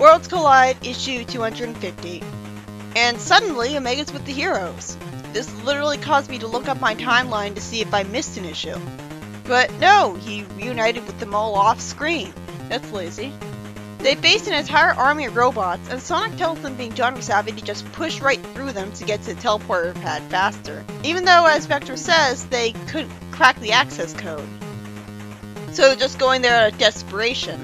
Worlds Collide issue 250. And suddenly, Omega's with the heroes. This literally caused me to look up my timeline to see if I missed an issue. But no, he reunited with them all off screen. That's lazy. They faced an entire army of robots, and Sonic tells them, being genre savvy, to just push right through them to get to the teleporter pad faster. Even though, as Vector says, they couldn't crack the access code. So they're just going there out of desperation.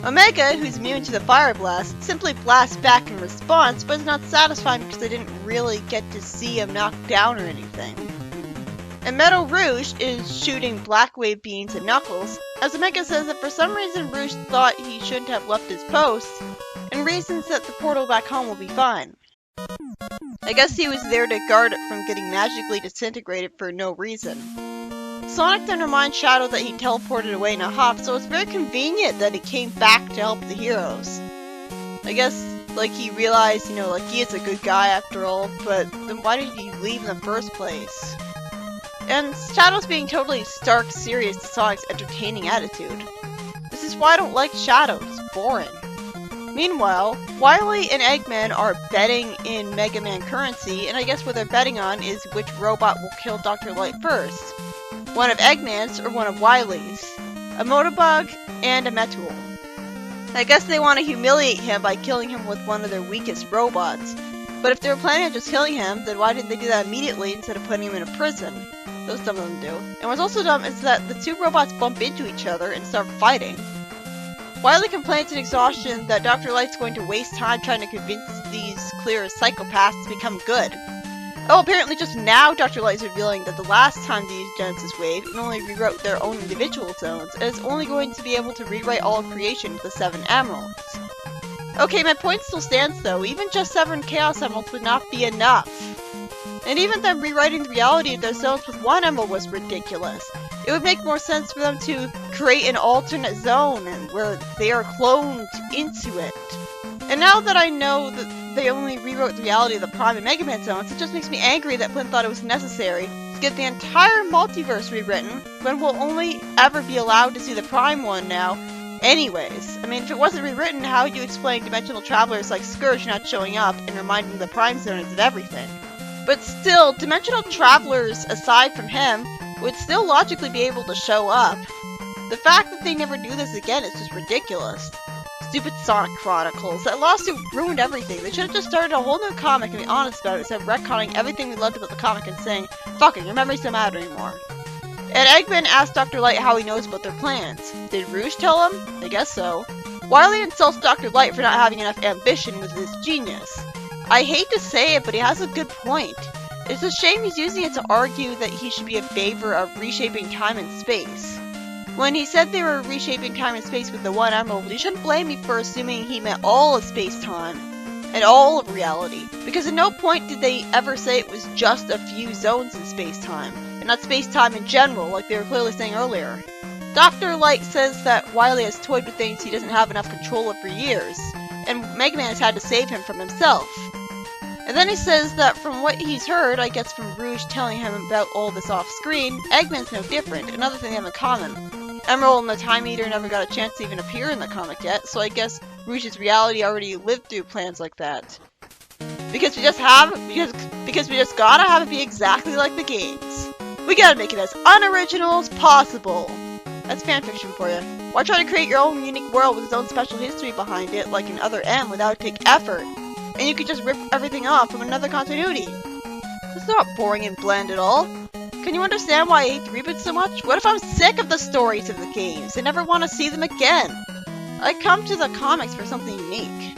Omega, who's immune to the fire blast, simply blasts back in response, but is not satisfied because they didn't really get to see him knocked down or anything. And Metal Rouge is shooting black wave beams at Knuckles, as Omega says that for some reason Rouge thought he shouldn't have left his post, and reasons that the portal back home will be fine. I guess he was there to guard it from getting magically disintegrated for no reason. Sonic then reminds Shadow that he teleported away in a huff, so it's very convenient that he came back to help the heroes. I guess, like, he realized, like, he is a good guy after all, but then why did he leave in the first place? And Shadow's being totally stark serious to Sonic's entertaining attitude. This is why I don't like Shadow, it's boring. Meanwhile, Wily and Eggman are betting in Mega Man currency, and I guess what they're betting on is which robot will kill Dr. Light first. One of Eggman's or one of Wily's. A Motobug and a Metal. I guess they want to humiliate him by killing him with one of their weakest robots. But if they were planning on just killing him, then why didn't they do that immediately instead of putting him in a prison? Those some of them do. And what's also dumb is that the two robots bump into each other and start fighting. Wily complains in exhaustion that Dr. Light's going to waste time trying to convince these clear psychopaths to become good. Oh, apparently just now Dr. Light is revealing that the last time they used Genesis Wave, it only rewrote their own individual zones, and is only going to be able to rewrite all of creation with the 7 Emeralds. Okay, my point still stands though, even just 7 Chaos Emeralds would not be enough. And even them rewriting the reality of their zones with 1 Emerald was ridiculous. It would make more sense for them to create an alternate zone where they are cloned into it. And now that I know that they only rewrote the reality of the Prime and Mega Man zones, it just makes me angry that Flynn thought it was necessary to get the entire multiverse rewritten when we'll only ever be allowed to see the Prime one now anyways. I mean, if it wasn't rewritten, how would you explain dimensional travelers like Scourge not showing up and reminding the Prime zoners of everything? But still, dimensional travelers, aside from him, would still logically be able to show up. The fact that they never do this again is just ridiculous. Stupid Sonic Chronicles. That lawsuit ruined everything. They should have just started a whole new comic and be honest about it instead of retconning everything we loved about the comic and saying, fuck it, your memories don't matter anymore. And Eggman asked Dr. Light how he knows about their plans. Did Rouge tell him? I guess so. Wily insults Dr. Light for not having enough ambition with his genius. I hate to say it, but he has a good point. It's a shame he's using it to argue that he should be in favor of reshaping time and space. When he said they were reshaping time and space with the 1 Emerald, you shouldn't blame me for assuming he meant all of space-time and all of reality, because at no point did they ever say it was just a few zones in space-time, and not space-time in general, like they were clearly saying earlier. Dr. Light says that Wily has toyed with things he doesn't have enough control of for years, and Mega Man has had to save him from himself. And then he says that from what he's heard, I guess from Rouge telling him about all this off-screen, Eggman's no different, another thing they have in common. Emerald and the Time Eater never got a chance to even appear in the comic yet, so I guess Rouge's reality already lived through plans like that. Because we just gotta have it be exactly like the games. We gotta make it as unoriginal as possible. That's fanfiction for you. Why try to create your own unique world with its own special history behind it, like in Other M, without it take effort? And you could just rip everything off from another continuity. It's not boring and bland at all. Can you understand why I hate the reboots so much? What if I'm sick of the stories of the games and never want to see them again? I come to the comics for something unique.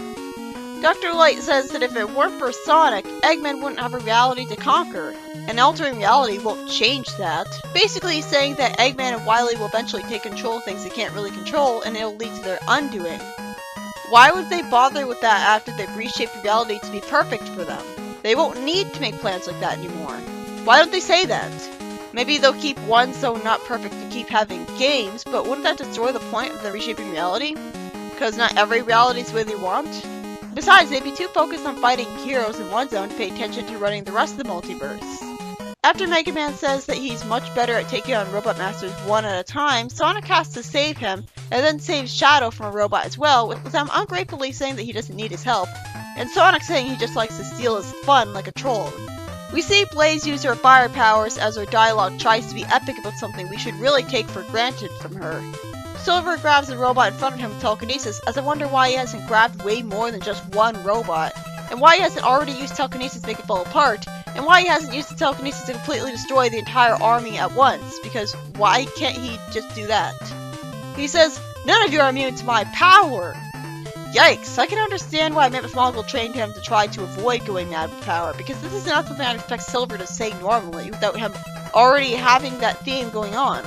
Dr. Light says that if it weren't for Sonic, Eggman wouldn't have a reality to conquer, and altering reality won't change that. Basically he's saying that Eggman and Wily will eventually take control of things they can't really control, and it'll lead to their undoing. Why would they bother with that after they've reshaped reality to be perfect for them? They won't need to make plans like that anymore. Why don't they say that? Maybe they'll keep one zone not perfect to keep having games, but wouldn't that destroy the point of the reshaping reality? Because not every reality is the way they want? Besides, they'd be too focused on fighting heroes in one zone to pay attention to running the rest of the multiverse. After Mega Man says that he's much better at taking on Robot Masters one at a time, Sonic has to save him and then saves Shadow from a robot as well, with them ungratefully saying that he doesn't need his help, and Sonic saying he just likes to steal his fun like a troll. We see Blaze use her fire powers as her dialogue tries to be epic about something we should really take for granted from her. Silver grabs the robot in front of him with telekinesis, as I wonder why he hasn't grabbed way more than just one robot, and why he hasn't already used telekinesis to make it fall apart, and why he hasn't used the telekinesis to completely destroy the entire army at once, because why can't he just do that? He says, "None of you are immune to my power!" Yikes, I can understand why Mammoth Mongol trained him to try to avoid going mad with power, because this is not something I'd expect Silver to say normally, without him already having that theme going on.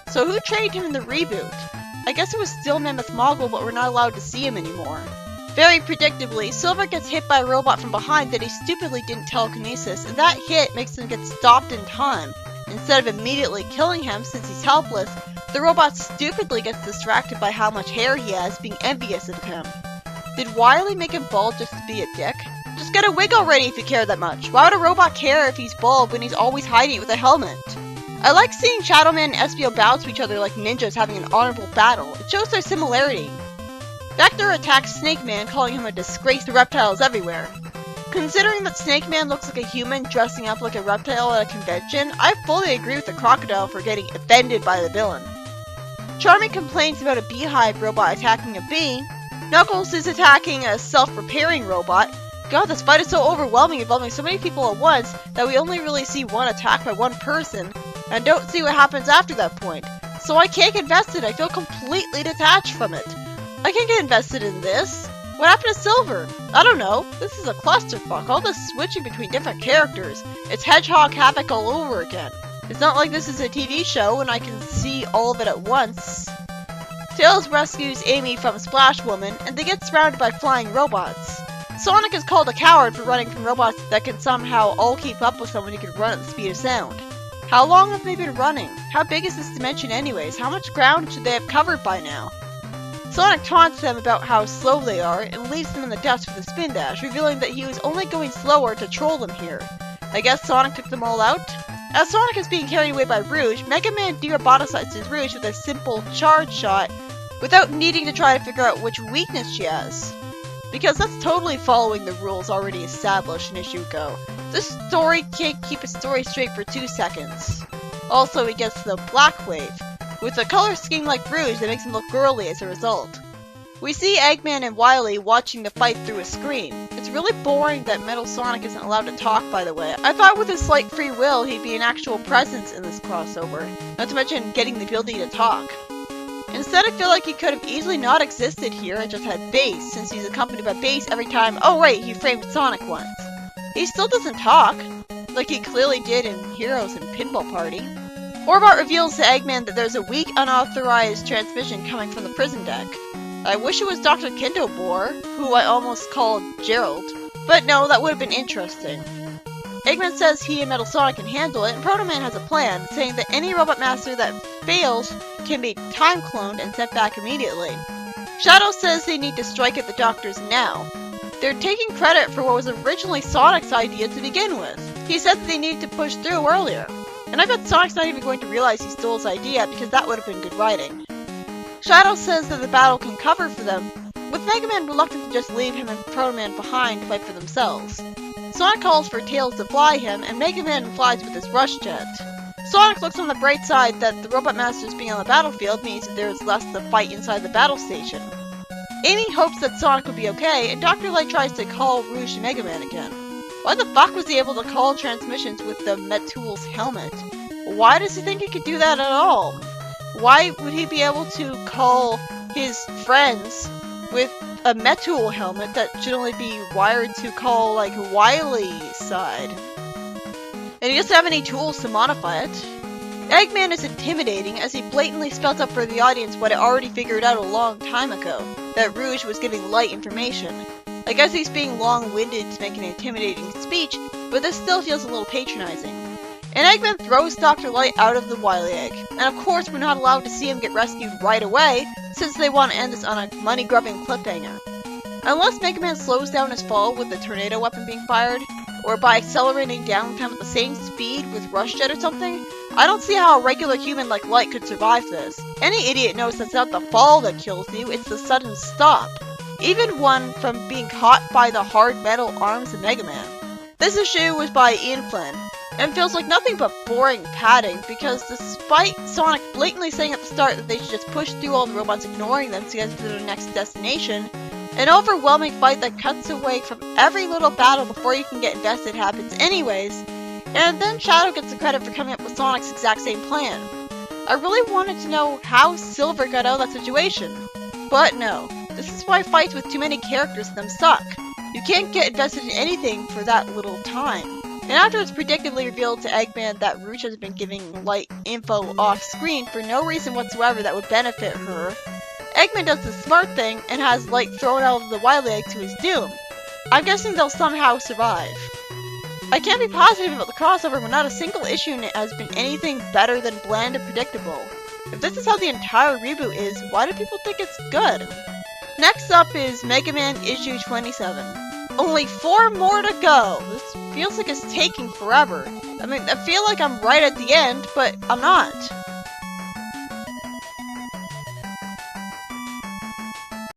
So who trained him in the reboot? I guess it was still Mammoth Mongol, but we're not allowed to see him anymore. Very predictably, Silver gets hit by a robot from behind that he stupidly didn't telekinesis, and that hit makes him get stopped in time. Instead of immediately killing him since he's helpless, the robot stupidly gets distracted by how much hair he has, being envious of him. Did Wily make him bald just to be a dick? Just get a wig already if you care that much. Why would a robot care if he's bald when he's always hiding it with a helmet? I like seeing Shadow Man and Espio bow to each other like ninjas having an honorable battle. It shows their similarity. Vector attacks Snake Man, calling him a disgrace to reptiles everywhere. Considering that Snake Man looks like a human dressing up like a reptile at a convention, I fully agree with the crocodile for getting offended by the villain. Charmy complains about a beehive robot attacking a bee. Knuckles is attacking a self-repairing robot. God, this fight is so overwhelming, involving so many people at once, that we only really see one attack by one person, and don't see what happens after that point. So I can't get invested, I feel completely detached from it. I can't get invested in this. What happened to Silver? I don't know. This is a clusterfuck, all this switching between different characters. It's Hedgehog Havoc all over again. It's not like this is a TV show and I can see all of it at once. Tails rescues Amy from Splash Woman, and they get surrounded by flying robots. Sonic is called a coward for running from robots that can somehow all keep up with someone who can run at the speed of sound. How long have they been running? How big is this dimension anyways? How much ground should they have covered by now? Sonic taunts them about how slow they are, and leaves them in the dust with a spin dash, revealing that he was only going slower to troll them here. I guess Sonic took them all out? As Sonic is being carried away by Rouge, Mega Man deroboticizes Rouge with a simple charge shot, without needing to try to figure out which weakness she has. Because that's totally following the rules already established in Issue Go. This story can't keep its story straight for 2 seconds. Also, he gets the Black Wave, with a color scheme like Rouge that makes him look girly as a result. We see Eggman and Wily watching the fight through a screen. It's really boring that Metal Sonic isn't allowed to talk, by the way. I thought with his slight free will, he'd be an actual presence in this crossover, not to mention getting the ability to talk. Instead, I feel like he could have easily not existed here and just had Bass, since he's accompanied by Bass every time. Oh right, he framed Sonic once. He still doesn't talk, like he clearly did in Heroes and Pinball Party. Orbot reveals to Eggman that there's a weak, unauthorized transmission coming from the prison deck. I wish it was Dr. Kindobor, who I almost called Gerald, but no, that would have been interesting. Eggman says he and Metal Sonic can handle it, and Proto Man has a plan, saying that any Robot Master that fails can be time cloned and sent back immediately. Shadow says they need to strike at the doctors now. They're taking credit for what was originally Sonic's idea to begin with. He said that they needed to push through earlier. And I bet Sonic's not even going to realize he stole his idea, because that would have been good writing. Shadow says that the battle can cover for them, with Mega Man reluctant to just leave him and Proto Man behind to fight for themselves. Sonic calls for Tails to fly him, and Mega Man flies with his rush jet. Sonic looks on the bright side that the Robot Masters being on the battlefield means that there is less to fight inside the battle station. Amy hopes that Sonic will be okay, and Dr. Light tries to call Rouge and Mega Man again. Why the fuck was he able to call transmissions with the Metool's helmet? Why does he think he could do that at all? Why would he be able to call his friends with a Metool helmet that should only be wired to call, like, Wily's side? And he doesn't have any tools to modify it. Eggman is intimidating as he blatantly spells out for the audience what I already figured out a long time ago, that Rouge was giving Light information. I guess he's being long-winded to make an intimidating speech, but this still feels a little patronizing. And Eggman throws Dr. Light out of the Wily Egg, and of course we're not allowed to see him get rescued right away, since they want to end this on a money-grubbing cliffhanger. Unless Mega Man slows down his fall with the tornado weapon being fired, or by accelerating down with him at the same speed with Rush Jet or something, I don't see how a regular human like Light could survive this. Any idiot knows that's not the fall that kills you, it's the sudden stop. Even one from being caught by the hard metal arms of Mega Man. This issue was by Ian Flynn, and feels like nothing but boring padding because despite Sonic blatantly saying at the start that they should just push through all the robots, ignoring them to get to their next destination, an overwhelming fight that cuts away from every little battle before you can get invested happens anyways, and then Shadow gets the credit for coming up with Sonic's exact same plan. I really wanted to know how Silver got out of that situation, but no. This is why fights with too many characters in them suck. You can't get invested in anything for that little time. And after it's predictably revealed to Eggman that Rouge has been giving Light info off-screen for no reason whatsoever that would benefit her, Eggman does the smart thing and has Light thrown out of the Wily Egg to his doom. I'm guessing they'll somehow survive. I can't be positive about the crossover when not a single issue in it has been anything better than bland and predictable. If this is how the entire reboot is, why do people think it's good? Next up is Mega Man issue 27. Only 4 more to go! This feels like it's taking forever. I mean, I feel like I'm right at the end, but I'm not.